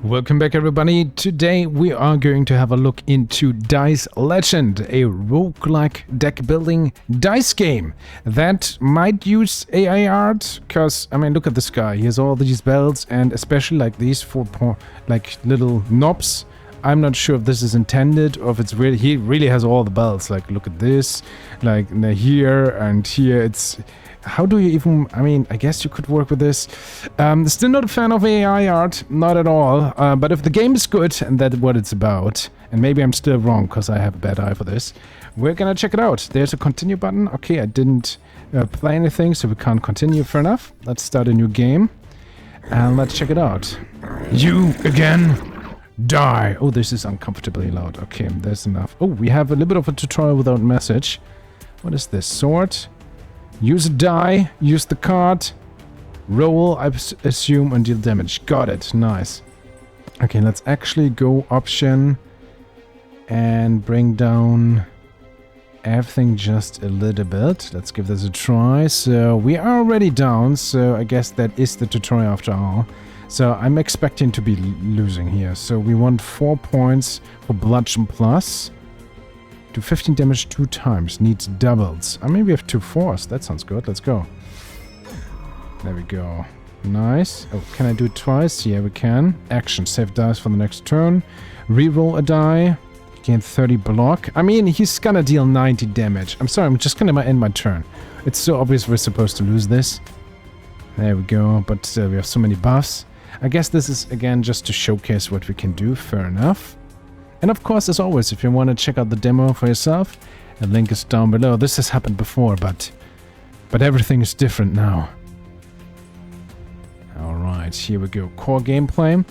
Welcome back, everybody. Today we are going to have a look into Dice Legend, a roguelike deck building dice game that might use AI art, because I mean, look at this guy. He has all these bells, and especially like these four like little knobs. I'm not sure if this is intended or if it's really, he really has all the bells. Like, look at this, like here and here. It's, how do you even, I mean, I guess you could work with this. Still not a fan of AI art, not at all. But if the game is good and that's what it's about, and maybe I'm still wrong because I have a bad eye for this, we're gonna check it out. There's a continue button. Okay, I didn't play anything, so we can't continue. Fair enough. Let's start a new game and let's check it out. You again? Die! Oh, this is uncomfortably loud. Okay, there's enough. Oh, we have a little bit of a tutorial without message. What is this? Sword. Use a die. Use the card. Roll, I assume, and deal damage. Got it. Nice. Okay, let's actually go option and bring down everything just a little bit. Let's give this a try. So we are already down, so I guess that is the tutorial after all. So I'm expecting to be losing here. So we want 4 points for Bludgeon Plus. Do 15 damage 2 times. Needs doubles. I mean, we have 2 4s. That sounds good. Let's go. There we go. Nice. Oh, can I do it twice? Yeah, we can. Action. Save dice for the next turn. Reroll a die. Gain 30 block. I mean, he's gonna deal 90 damage. I'm sorry, I'm just gonna end my turn. It's so obvious we're supposed to lose this. There we go. But we have so many buffs. I guess this is, again, just to showcase what we can do. Fair enough. And of course, as always, if you want to check out the demo for yourself, a link is down below. This has happened before, but everything is different now. Alright, here we go. Core gameplay.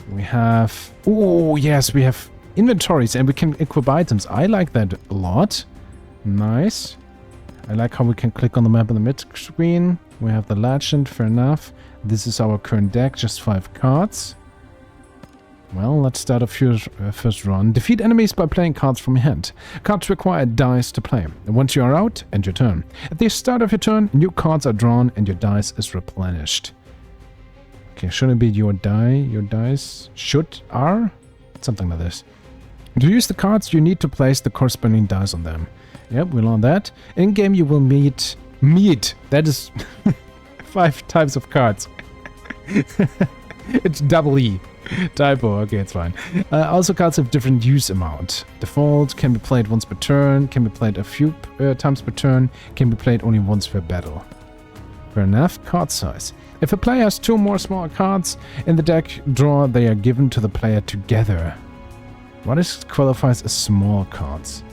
We have... Oh, yes, we have inventories, and we can equip items. I like that a lot. Nice. I like how we can click on the map in the mid-screen. We have the legend, fair enough. This is our current deck, just 5 cards. Well, let's start a first run. Defeat enemies by playing cards from your hand. Cards require dice to play. Once you are out, end your turn. At the start of your turn, new cards are drawn and your dice is replenished. Okay, shouldn't it be your dice are? Something like this. To use the cards, you need to place the corresponding dice on them. Yep, we learned that. In-game, you will meet. That is 5 types of cards. It's double E. Typo. Okay, it's fine. Also, cards have different use amount. Default can be played once per turn, can be played a few times per turn, can be played only once per battle. Fair enough. Card size. If a player has 2 more smaller cards in the deck draw, they are given to the player together. What qualifies as small cards?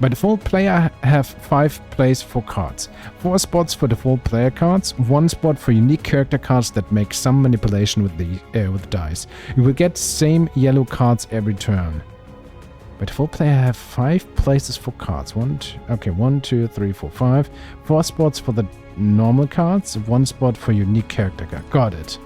By default, player have 5 plays for cards. 4 spots for default player cards, 1 spot for unique character cards that make some manipulation with the dice. You will get same yellow cards every turn. By default, player have 5 places for cards. 1, 2, 3, 4, 5. 4 spots for the normal cards, 1 spot for unique character card. Got it.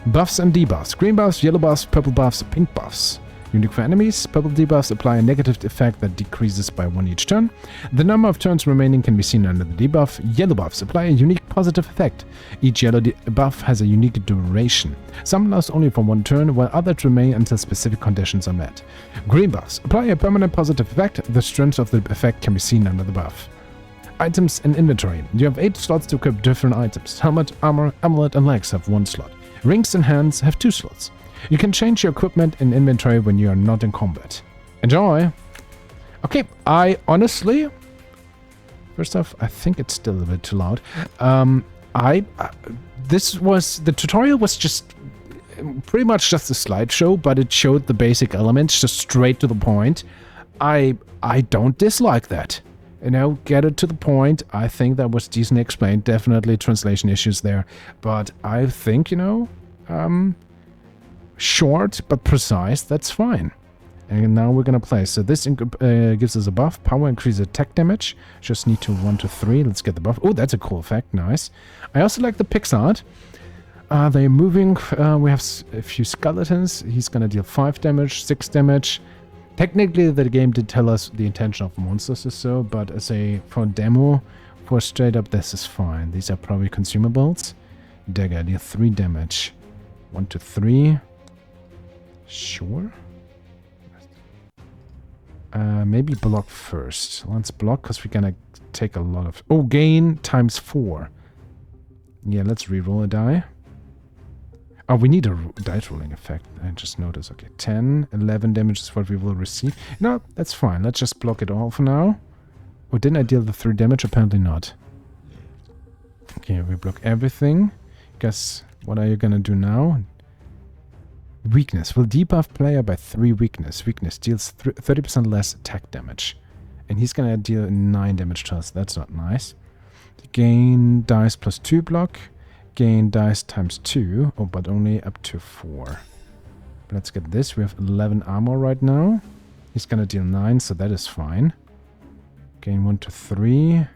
Buffs and debuffs. Green buffs, yellow buffs, purple buffs, pink buffs. Unique for enemies, purple debuffs apply a negative effect that decreases by 1 each turn. The number of turns remaining can be seen under the debuff. Yellow buffs apply a unique positive effect. Each yellow buff has a unique duration. Some last only for 1 turn, while others remain until specific conditions are met. Green buffs apply a permanent positive effect. The strength of the effect can be seen under the buff. Items and inventory. You have 8 slots to equip different items. Helmet, armor, amulet, and legs have 1 slot. Rings and hands have 2 slots. You can change your equipment and inventory when you are not in combat. Enjoy! Okay, I honestly... First off, I think it's still a bit too loud. The tutorial was just pretty much just a slideshow, but it showed the basic elements just straight to the point. I don't dislike that. You know, get it to the point. I think that was decently explained. Definitely translation issues there. But I think, you know... short but precise, that's fine. And now we're gonna play. So this gives us a buff. Power increase attack damage. Just need to 1 to 3. Let's get the buff. Oh, that's a cool effect. Nice. I also like the pix art. They're moving. We have a few skeletons. He's gonna deal 5 damage, 6 damage. Technically, the game did tell us the intention of monsters or so, but for demo, for straight up, this is fine. These are probably consumables. Dagger, deal 3 damage. 1, 2, 3. Sure. Maybe block first. Let's block because we're gonna take a lot of... Oh, gain times 4. Yeah, let's reroll a die. Oh, we need a dice rolling effect. I just noticed. Okay, 10, 11 damage is what we will receive. No, that's fine. Let's just block it all for now. Oh, didn't I deal the 3 damage? Apparently not. Okay, we block everything. Guess, what are you gonna do now? Weakness. Will debuff player by 3 weakness. Weakness deals 30% less attack damage. And he's gonna deal 9 damage to us. That's not nice. Gain dice plus 2 block. Gain dice times 2. Oh, but only up to 4. Let's get this. We have 11 armor right now. He's gonna deal 9, so that is fine. Gain 1 to 3.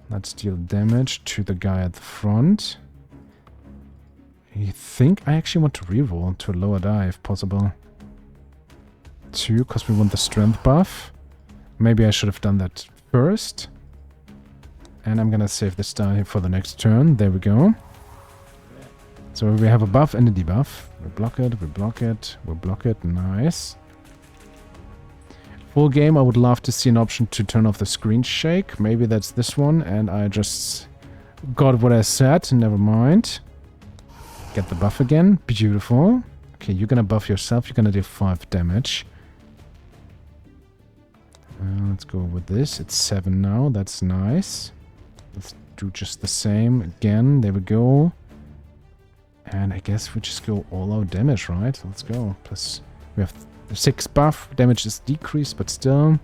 Let's deal damage to the guy at the front. I think I actually want to reroll to a lower die if possible. 2, because we want the strength buff. Maybe I should have done that first. And I'm gonna save this die for the next turn. There we go. So we have a buff and a debuff. We block it, we block it, we block it. Nice. Full game, I would love to see an option to turn off the screen shake. Maybe that's this one, and I just got what I said. Never mind. Get the buff again. Beautiful. Okay, you're gonna buff yourself. You're gonna do 5 damage. Let's go with this. It's 7 now. That's nice. Let's do just the same again. There we go. And I guess we just go all out damage, right? Let's go. Plus, we have 6 buff. Damage is decreased, but still.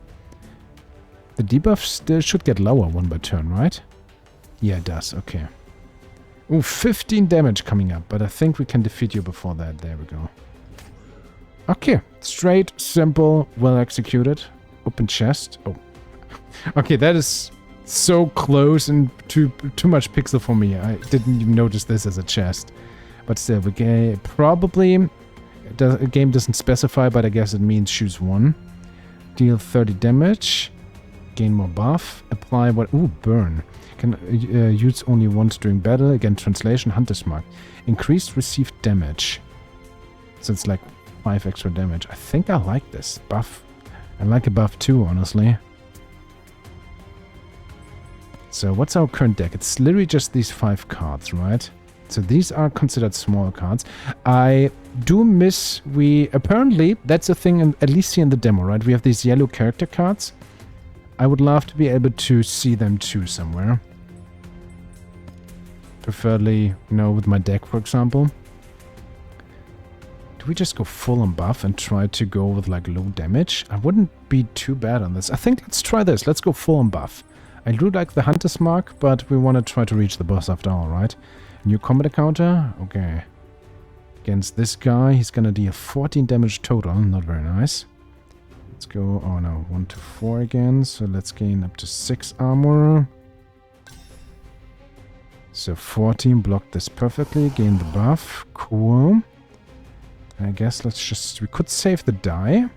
The debuff still should get lower one by turn, right? Yeah, it does. Okay. Ooh, 15 damage coming up, but I think we can defeat you before that. There we go. Okay. Straight, simple, well executed. Open chest. Oh. Okay, that is so close and too much pixel for me. I didn't even notice this as a chest. But still, we probably... The game doesn't specify, but I guess it means choose 1. Deal 30 damage. Gain more buff. Apply what... Ooh, burn. Can use only once during battle. Again, translation, Hunter's Mark. Increased received damage. So it's like 5 extra damage. I think I like this buff. I like a buff too, honestly. So what's our current deck? It's literally just these 5 cards, right? So these are considered small cards. I do miss... Apparently, that's a thing, at least here in the demo, right? We have these yellow character cards. I would love to be able to see them too somewhere. Preferably, with my deck, for example. Do we just go full on buff and try to go with like low damage? I wouldn't be too bad on this. I think let's try this. Let's go full on buff. I do like the Hunter's Mark, but we want to try to reach the boss after all, right? New combat encounter. Okay. Against this guy, he's gonna deal 14 damage total. Not very nice. Let's go, oh no, 1 to 4 again. So let's gain up to 6 armor. So 14 blocked this perfectly. Gain the buff. Cool. I guess let's just... We could save the die.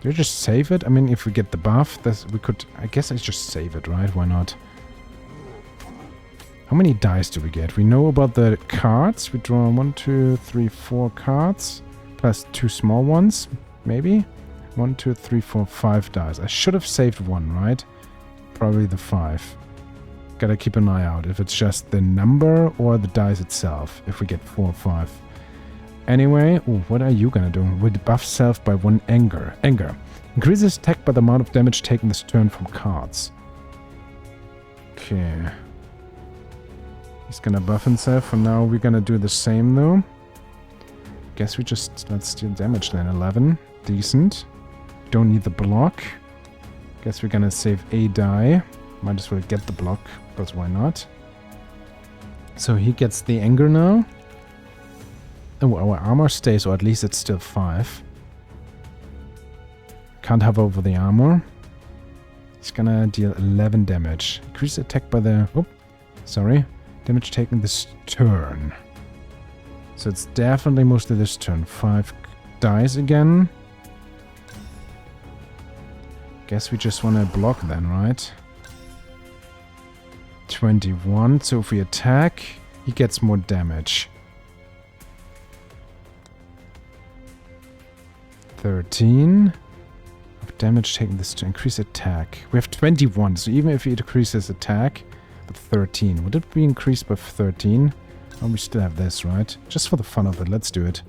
Do we just save it? I mean, if we get the buff, we could... I guess I just save it, right? Why not? How many dice do we get? We know about the cards. We draw 1, 2, 3, 4 cards. Plus 2 small ones, maybe? 1, 2, 3, 4, 5 dice. I should have saved 1, right? Probably the 5. Gotta keep an eye out if it's just the number or the dice itself. If we get 4 or 5. Anyway, what are you gonna do? With buff self by 1 anger. Anger. Increases attack by the amount of damage taken this turn from cards. Okay. He's gonna buff himself. For now, we're gonna do the same though. Guess we just... Let's deal damage then. 11. Decent. Don't need the block. Guess we're gonna save a die. Might as well get the block, because why not? So he gets the anger now. Oh, our armor stays, or at least it's still 5. Can't have over the armor. He's gonna deal 11 damage. Increase attack by the... Oh, sorry. Damage taken this turn. So it's definitely mostly this turn. 5 dice again. Guess we just want to block then, right? 21. So if we attack, he gets more damage. 13. Of damage taken this to increase attack. We have 21, so even if he decreases attack, but 13. Would it be increased by 13? Oh, we still have this, right? Just for the fun of it, let's do it.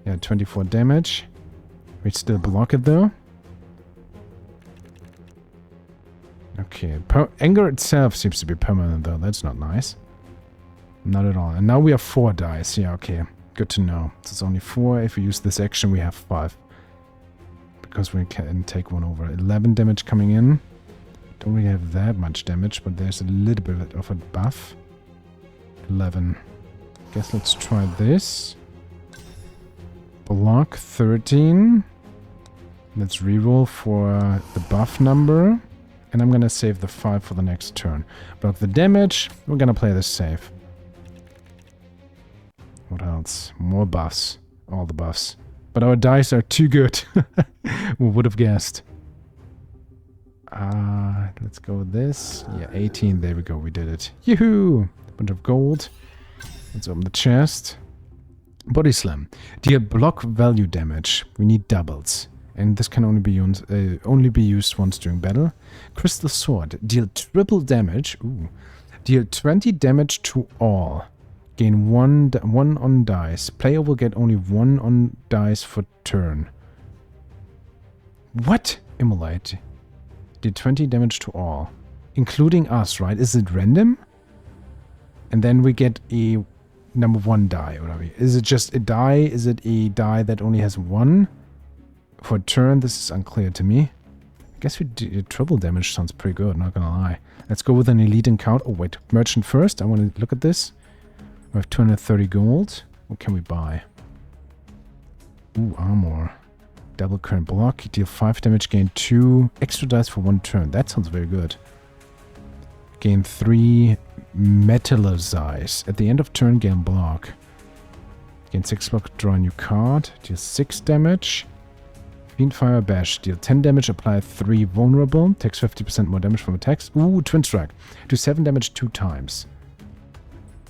Yeah, 24 damage. We still block it though. Okay, anger itself seems to be permanent though, that's not nice. Not at all. And now we have 4 dice. Yeah, okay. Good to know. So it's only 4. If we use this action, we have 5. Because we can take one over. 11 damage coming in. Don't really have that much damage, but there's a little bit of a buff. 11. Guess let's try this. Block 13. Let's reroll for the buff number. And I'm gonna save the 5 for the next turn. Block the damage. We're gonna play this safe. What else? More buffs. All the buffs. But our dice are too good. Who would have guessed? Let's go with this. Yeah, 18. There we go. We did it. Yoo-hoo! Bunch of gold. Let's open the chest. Body slam. Deal block value damage. We need doubles. And this can only be used once during battle. Crystal sword. Deal triple damage. Ooh. Deal 20 damage to all. Gain one on dice. Player will get only 1 on dice for turn. What? Immolate. Did 20 damage to all. Including us, right? Is it random? And then we get a number 1 die. Or is it just a die? Is it a die that only has 1? For a turn, this is unclear to me. I guess we did triple damage. Sounds pretty good, not gonna lie. Let's go with an elite encounter. Oh, wait. Merchant first. I want to look at this. We have 230 gold. What can we buy? Ooh, armor. Double current block. Deal 5 damage. Gain 2 extra dice for 1 turn. That sounds very good. Gain 3 metallicize. At the end of turn, gain block. Gain 6 block. Draw a new card. Deal 6 damage. Fiendfire Bash. Deal 10 damage. Apply 3 vulnerable. Takes 50% more damage from attacks. Ooh, Twin Strike. Do 7 damage 2 times.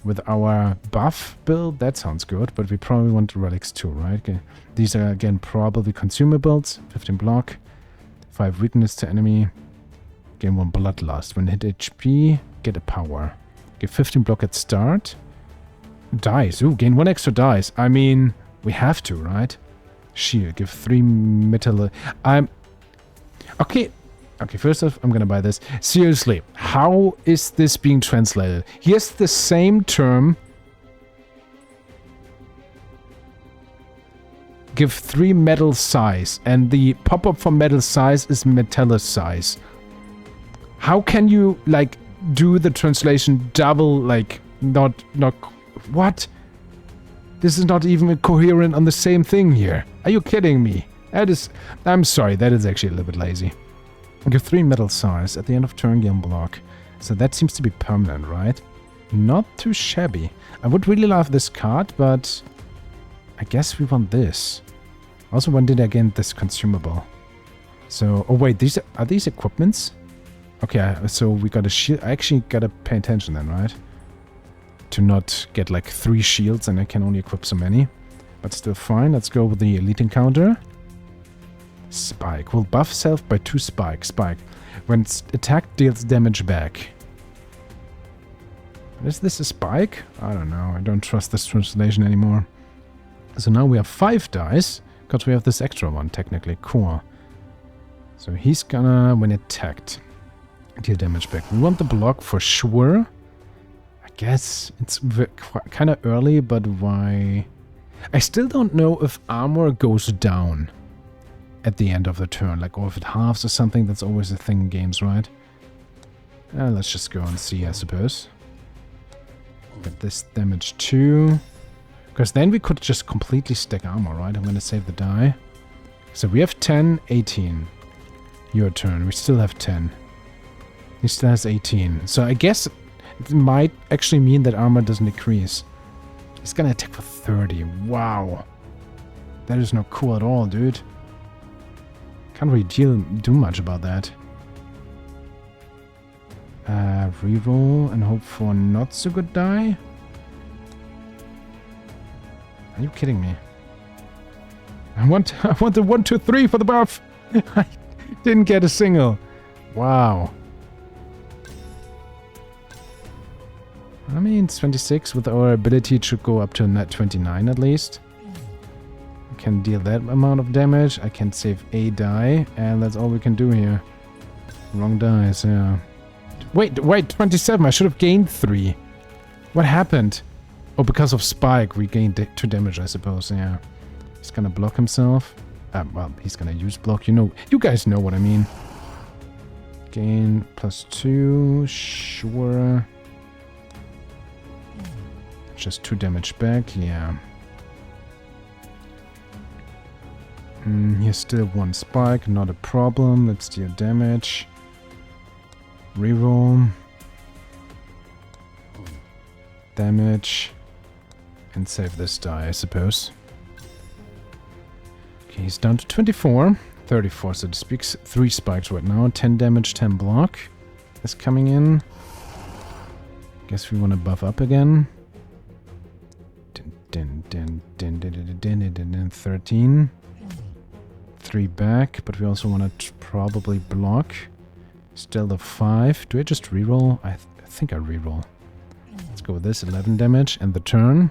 With our buff build, that sounds good, but we probably want relics too, right? Okay. These are, again, probably consumables. 15 block, 5 weakness to enemy. Gain 1 bloodlust. When hit HP, get a power. Give 15 block at start. Dice. Ooh, gain 1 extra dice. I mean, we have to, right? Shield. Give 3 metal. Okay. Okay, first off, I'm gonna buy this. Seriously, how is this being translated? Here's the same term. Give 3 metal size, and the pop-up for metal size is metallicize. How can you, like, do the translation double, like, not, what? This is not even coherent on the same thing here. Are you kidding me? That is, I'm sorry, that is actually a little bit lazy. Give 3 metal size at the end of turn, gain block. So that seems to be permanent, right? Not too shabby. I would really love this card, but I guess we want this. Also, when did I get this consumable? So, oh wait, are these equipments? Okay, so we got a shield. I actually gotta pay attention then, right? To not get like 3 shields and I can only equip so many. But still fine. Let's go with the elite encounter. Spike. Will buff self by 2 spike. Spike. When attack deals damage back. Is this a spike? I don't know. I don't trust this translation anymore. So now we have 5 dice. Because we have this extra one, technically. Cool. So he's gonna, when attacked, deal damage back. We want the block for sure. I guess it's kind of early, but why? I still don't know if armor goes down at the end of the turn, like, or if it halves or something. That's always a thing in games, right? Let's just go and see, I suppose. Get this damage too. Because then we could just completely stack armor, right? I'm gonna save the die. So we have 10, 18. Your turn. We still have 10. He still has 18. So I guess it might actually mean that armor doesn't decrease. He's gonna attack for 30. Wow. That is not cool at all, dude. Can't really do much about that. Reroll and hope for not so good die? Are you kidding me? I want the 1, 2, 3 for the buff! I didn't get a single. Wow. I mean, it's 26. With our ability, it should go up to net 29 at least. I can deal that amount of damage. I can save a die, and that's all we can do here. Wrong dice, yeah. Wait, 27. I should have gained 3. What happened? Oh, because of Spike, we gained 2 damage, I suppose, yeah. He's gonna block himself. Well, he's gonna use block. You guys know what I mean. Gain +2, sure. Just 2 damage back, yeah. Here's still 1 spike, not a problem. Let's deal damage. Reroll. Damage. And save this die, I suppose. Okay, he's down to 24. 34, so to speak. 3 spikes right now. 10 damage, 10 block. Is coming in. Guess we want to buff up again. 13. 3 back, but we also want to probably block. Still the 5. Do I just reroll? I think I reroll. Let's go with this. 11 damage and the turn.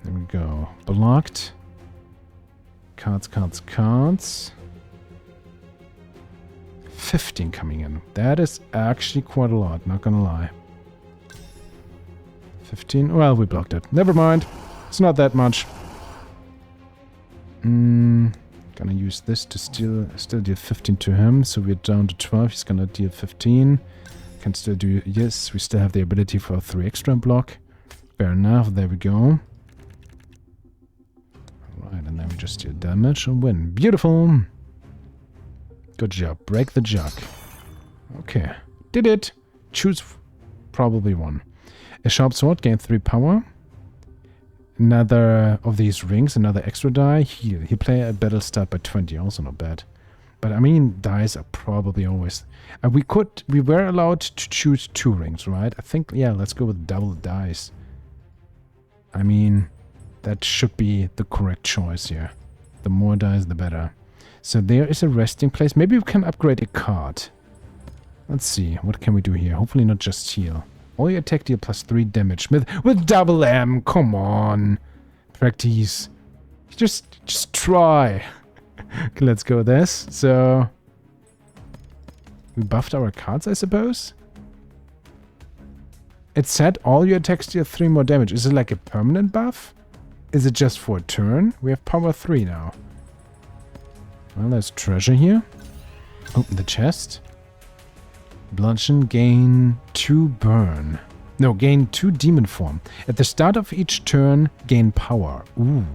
There we go. Blocked. Cards. 15 coming in. That is actually quite a lot, not gonna lie. 15. Well, we blocked it. Never mind. It's not that much. Gonna use this to still deal 15 to him. So we're down to 12. He's gonna deal 15. Can still do... Yes, we still have the ability for 3 extra block. Fair enough. There we go. Alright, and then we just deal damage and win. Beautiful. Good job. Break the jug. Okay. Did it. Choose probably 1. A sharp sword, gain 3 power. Another of these rings, another extra die. Heal. He'll play a battle start by 20, also not bad. But I mean, dice are probably always... we were allowed to choose 2 rings, right? I think, yeah, let's go with double dice. I mean, that should be the correct choice here. The more dice, the better. So there is a resting place. Maybe we can upgrade a card. Let's see, what can we do here? Hopefully not just heal. All your attack deal +3 damage with double M. Come on. Practice. Just try. Okay, let's go with this. So we buffed our cards, I suppose. It said all your attacks deal 3 more damage. Is it like a permanent buff? Is it just for a turn? We have power 3 now. Well, there's treasure here. Open the chest. Bludgeon, gain 2 burn. No, gain 2 demon form. At the start of each turn, gain power. Ooh.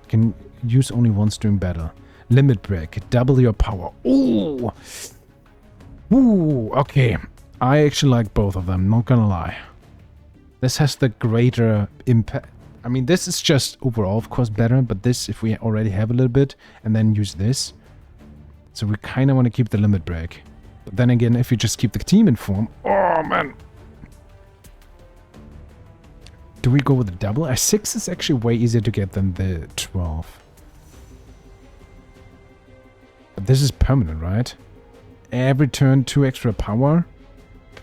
Can use only once during battle. Limit break. Double your power. Ooh. Ooh. Okay. I actually like both of them, not gonna lie. This has the greater impact. I mean, this is just overall, of course, better. But this, if we already have a little bit, and then use this. So we kind of want to keep the limit break. But then again, if you just keep the team in form... Oh, man. Do we go with the double? A 6 is actually way easier to get than the 12. But this is permanent, right? Every turn, 2 extra power.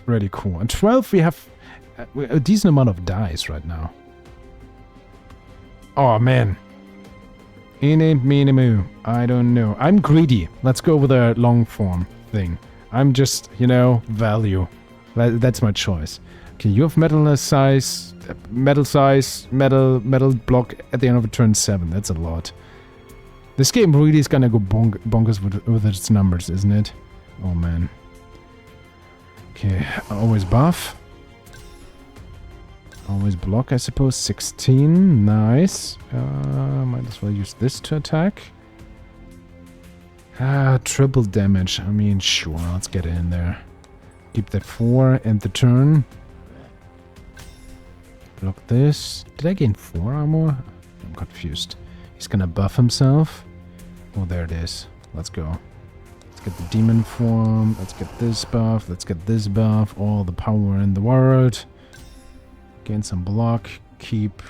Pretty cool. And 12, we have a decent amount of dice right now. Oh, man. Eeny, meeny, moo. I don't know. I'm greedy. Let's go with a long form thing. I'm just, you know, value. That's my choice. Okay, you have metal size, metal block at the end of a turn 7. That's a lot. This game really is gonna go bonkers with its numbers, isn't it? Oh, man. Okay, always buff. Always block, I suppose. 16. Nice. Might as well use this to attack. Triple damage. I mean, sure, let's get it in there. Keep that 4 and the turn. Block this. Did I gain 4 armor? I'm confused. He's gonna buff himself. Oh, there it is. Let's go. Let's get the demon form. Let's get this buff. Let's get this buff. All the power in the world. Gain some block. Keep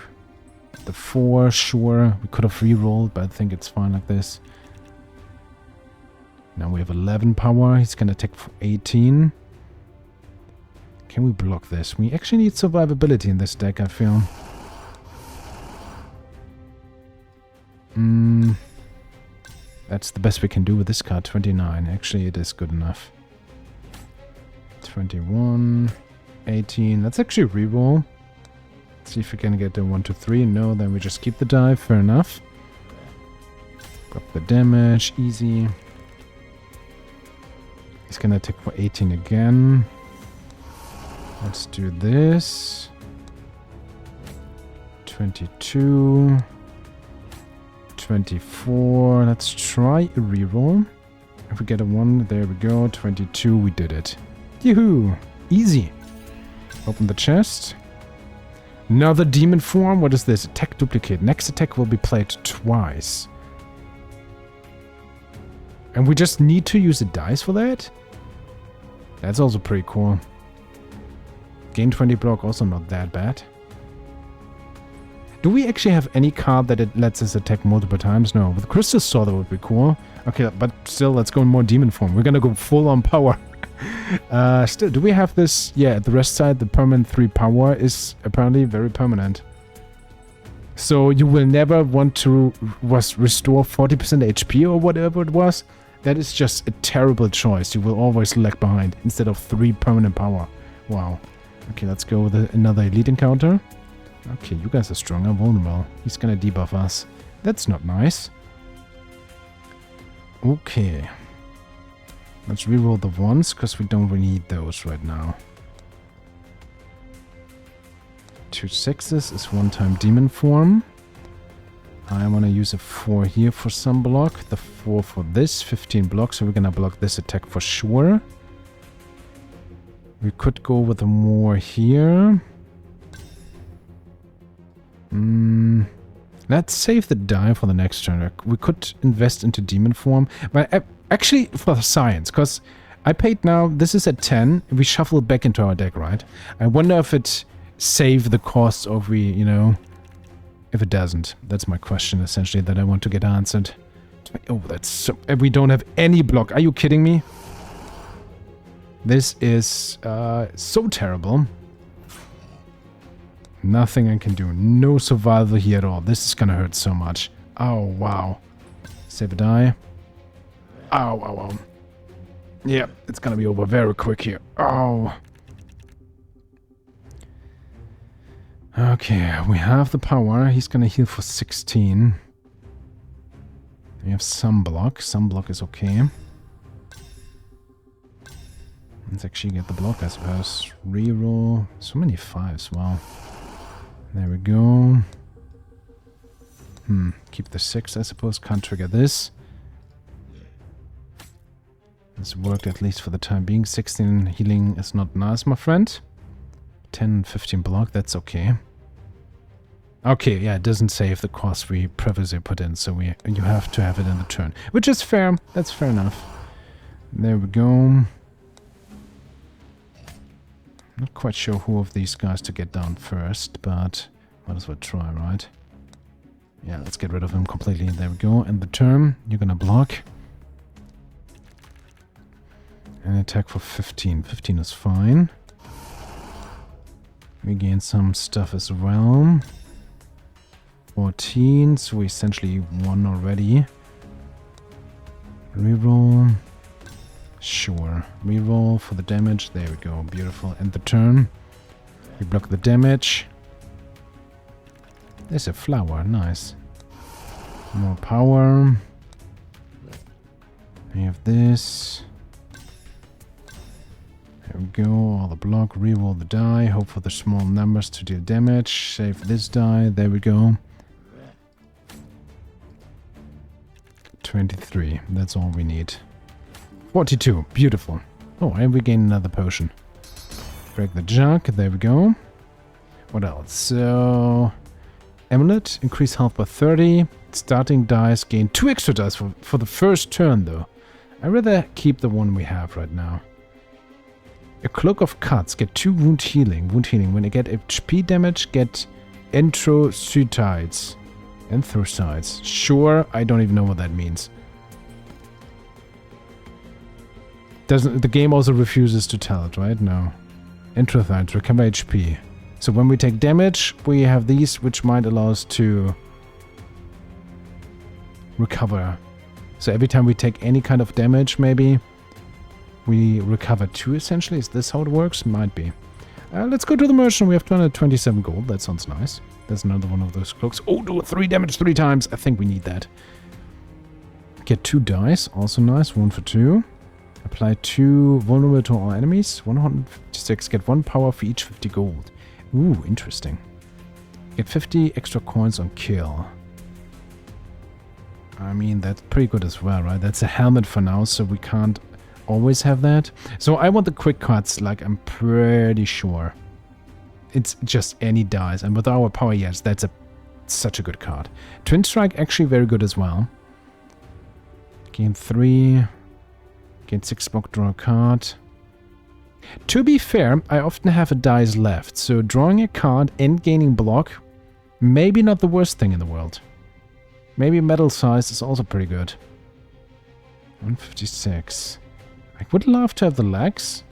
the 4. Sure. We could have re-rolled, but I think it's fine like this. Now we have 11 power. He's gonna take 18. Can we block this? We actually need survivability in this deck, I feel. That's the best we can do with this card. 29. Actually, it is good enough. 21. 18. Let's actually reroll. See if we can get the 1, 2, 3. No, then we just keep the die. Fair enough. Got the damage. Easy. He's gonna take for 18 again. Let's do this. 22. 24. Let's try a reroll. If we get a 1, there we go. 22, we did it. Yoo-hoo! Easy. Open the chest. Another demon form. What is this? Attack duplicate. Next attack will be played twice. And we just need to use a dice for that? That's also pretty cool. Gain 20 block, also not that bad. Do we actually have any card that it lets us attack multiple times? No. With Crystal Sword, that would be cool. Okay, but still, let's go in more demon form. We're gonna go full on power. Still, do we have this? Yeah, at the rest side, the permanent 3 power is apparently very permanent. So you will never want to restore 40% HP or whatever it was. That is just a terrible choice. You will always lag behind instead of 3 permanent power. Wow. Okay, let's go with another elite encounter. Okay, you guys are strong and vulnerable. He's gonna debuff us. That's not nice. Okay. Let's reroll the ones, because we don't really need those right now. 2 6s is 1-time demon form. I want to use a 4 here for some block. The 4 for this. 15 block, so we're gonna block this attack for sure. We could go with a more here. Let's save the die for the next turn. We could invest into demon form. But actually, for science, because I paid now, this is at 10. We shuffle it back into our deck, right? I wonder if it saved the cost or if we, you know, if it doesn't. That's my question, essentially, that I want to get answered. Oh, that's so... We don't have any block. Are you kidding me? This is so terrible. Nothing I can do. No survival here at all. This is gonna hurt so much. Oh, wow. Save a die. Ow, ow, ow. Yeah, it's gonna be over very quick here. Oh. Okay, we have the power. He's gonna heal for 16. We have some block. Some block is okay. Let's actually get the block, I suppose. Reroll. So many 5s, wow. There we go. Keep the 6, I suppose. Can't trigger this. This worked at least for the time being. 16 healing is not nice, my friend. 10, 15 block, that's okay. Okay, yeah, it doesn't save the cost we previously put in, so you have to have it in the turn. Which is fair. That's fair enough. There we go. Not quite sure who of these guys to get down first, but might as well try, right? Yeah, let's get rid of him completely. There we go. And the turn, you're gonna block. And attack for 15. 15 is fine. We gain some stuff as well. 14, so we essentially won already. Reroll. Sure. Reroll for the damage. There we go. Beautiful. End the turn. We block the damage. There's a flower. Nice. More power. We have this. There we go. All the block. Reroll the die. Hope for the small numbers to deal damage. Save this die. There we go. 23. That's all we need. 42. Beautiful. Oh, and we gain another potion. Break the jug. There we go. What else? So... Amulet. Increase health by 30. Starting dice. Gain 2 extra dice for the first turn, though. I'd rather keep the one we have right now. A Cloak of Cuts. Get 2 wound healing. Wound healing. When I get HP damage, get Anthracytes. Anthracytes. Sure, I don't even know what that means. The game also refuses to tell it, right? No. Anthracytes. Recover HP. So when we take damage, we have these, which might allow us to recover. So every time we take any kind of damage, maybe, we recover 2, essentially. Is this how it works? Might be. Let's go to the merchant. We have 227 gold. That sounds nice. There's another one of those cloaks. Oh, do 3 damage 3 times. I think we need that. Get 2 dice. Also nice. 1 for 2. Apply 2 vulnerable to all enemies. 156. Get 1 power for each 50 gold. Ooh, interesting. Get 50 extra coins on kill. I mean, that's pretty good as well, right? That's a helmet for now, so we can't always have that. So I want the quick cuts, like I'm pretty sure. It's just any dice. And with our power, yes, that's such a good card. Twin Strike, actually very good as well. Gain 3. Gain 6 block, draw a card. To be fair, I often have a dice left, so drawing a card and gaining block, maybe not the worst thing in the world. Maybe metal size is also pretty good. 156. I would love to have the legs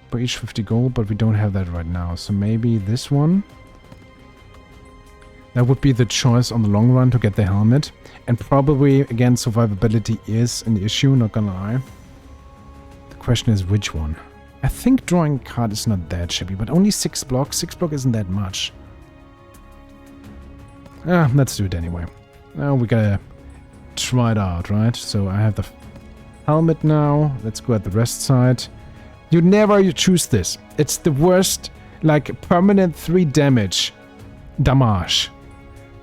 for each 50 gold, but we don't have that right now, so maybe this one. That would be the choice on the long run to get the helmet. And probably, again, survivability is an issue, not gonna lie. Question is which one. I think drawing a card is not that shabby, but only 6 blocks. 6 block isn't that much. Let's do it anyway. Now we gotta try it out, right? So I have the helmet now. Let's go at the rest side. You never choose this. It's the worst, like, permanent 3 damage.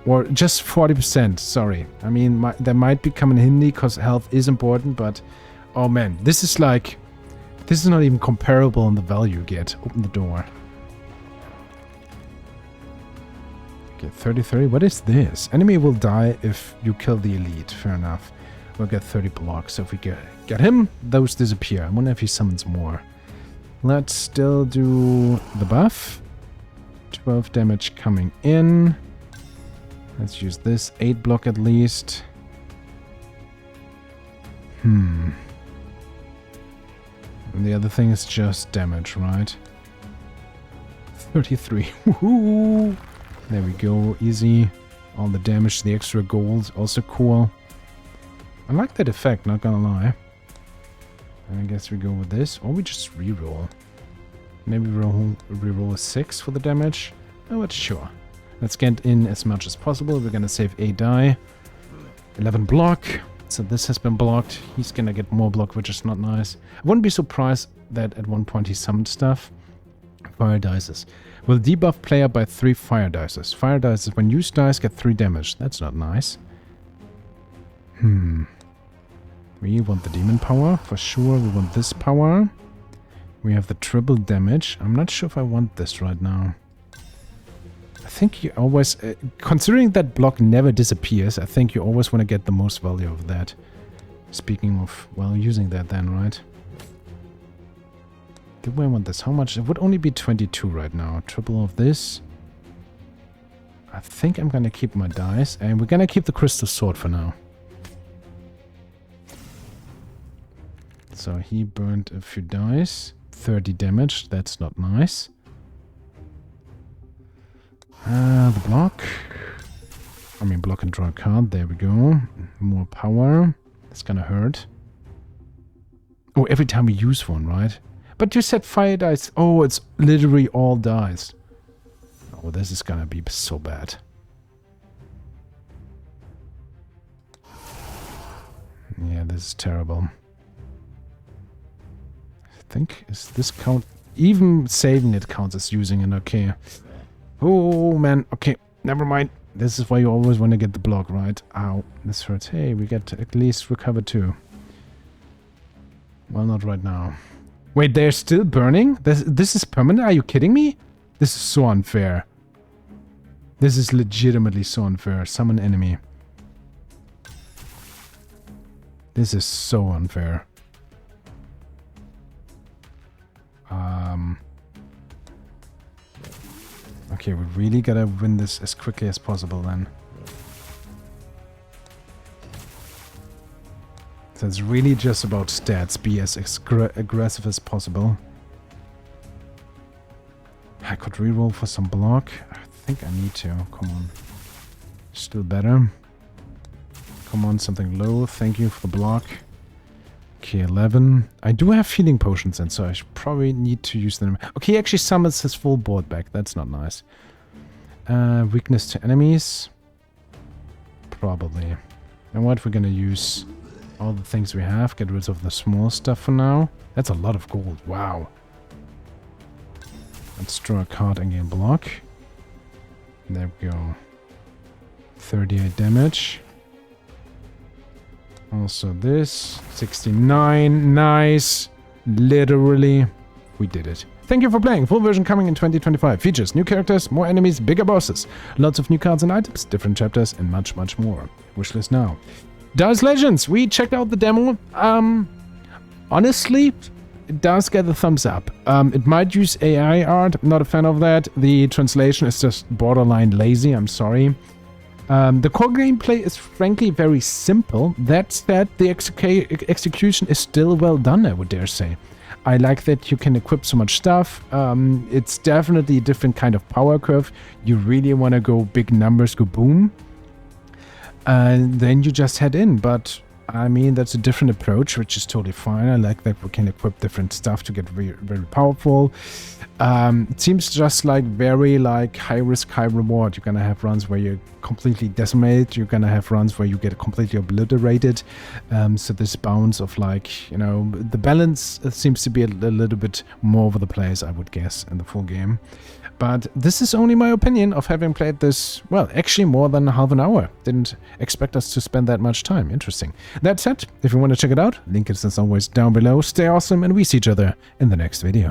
Or just 40%, sorry. I mean, that might become a handy because health is important, but oh man, this is like... This is not even comparable in the value you get. Open the door. Okay, 30-30. What is this? Enemy will die if you kill the elite. Fair enough. We'll get 30 blocks. So if we get him, those disappear. I wonder if he summons more. Let's still do the buff. 12 damage coming in. Let's use this. 8 block at least. And the other thing is just damage, right? 33. Woohoo! There we go. Easy. All the damage, the extra gold. Also cool. I like that effect, not gonna lie. I guess we go with this. Or we just reroll. Maybe reroll a 6 for the damage. Oh, but sure. Let's get in as much as possible. We're gonna save a die. 11 block. So this has been blocked. He's gonna get more block, which is not nice. I wouldn't be surprised that at one point he summoned stuff. Fire dices. Will debuff player by 3 fire dices. Fire dices, when used dice, get 3 damage. That's not nice. We want the demon power, for sure. We want this power. We have the triple damage. I'm not sure if I want this right now. I think you always... considering that block never disappears, I think you always want to get the most value of that. Speaking of, well, using that then, right? Do I want this? How much? It would only be 22 right now. Triple of this. I think I'm gonna keep my dice. And we're gonna keep the crystal sword for now. So he burned a few dice. 30 damage. That's not nice. The block. I mean, block and draw a card. There we go. More power. That's gonna hurt. Oh, every time we use one, right? But you said fire dice. Oh, it's literally all dice. Oh, this is gonna be so bad. Yeah, this is terrible. I think, is this count? Even saving it counts as using it, okay. Oh, man. Okay, never mind. This is why you always want to get the block, right? Ow, this hurts. Hey, we get to at least recover 2. Well, not right now. Wait, they're still burning? This is permanent? Are you kidding me? This is so unfair. This is legitimately so unfair. Summon enemy. This is so unfair. Okay, we really gotta win this as quickly as possible then. So it's really just about stats. Be as aggressive as possible. I could reroll for some block. I think I need to. Come on. Still better. Come on, something low. Thank you for the block. Okay, 11. I do have healing potions in, so I should probably need to use them. Okay, he actually summons his full board back. That's not nice. Weakness to enemies. Probably. And what we're gonna use all the things we have. Get rid of the small stuff for now. That's a lot of gold. Wow. Let's draw a card and gain block. There we go. 38 damage. Also this. 69. Nice. Literally. We did it. Thank you for playing. Full version coming in 2025. Features, new characters, more enemies, bigger bosses. Lots of new cards and items, different chapters, and much, much more. Wishlist now. DICE Legends. We checked out the demo. Honestly, it does get a thumbs up. It might use AI art. I'm not a fan of that. The translation is just borderline lazy. I'm sorry. The core gameplay is frankly very simple. That said, the execution is still well done, I would dare say. I like that you can equip so much stuff. It's definitely a different kind of power curve. You really want to go big numbers, go boom. And then you just head in. But I mean, that's a different approach, which is totally fine. I like that we can equip different stuff to get very, very powerful. It seems just like very like high risk, high reward. You're gonna have runs where you're completely decimated. You're gonna have runs where you get completely obliterated. So this bounce of like, you know, the balance seems to be a little bit more over the place, I would guess, in the full game. But this is only my opinion of having played this, well, actually more than half an hour. Didn't expect us to spend that much time. Interesting. That said, if you want to check it out, link is as always down below. Stay awesome, and we see each other in the next video.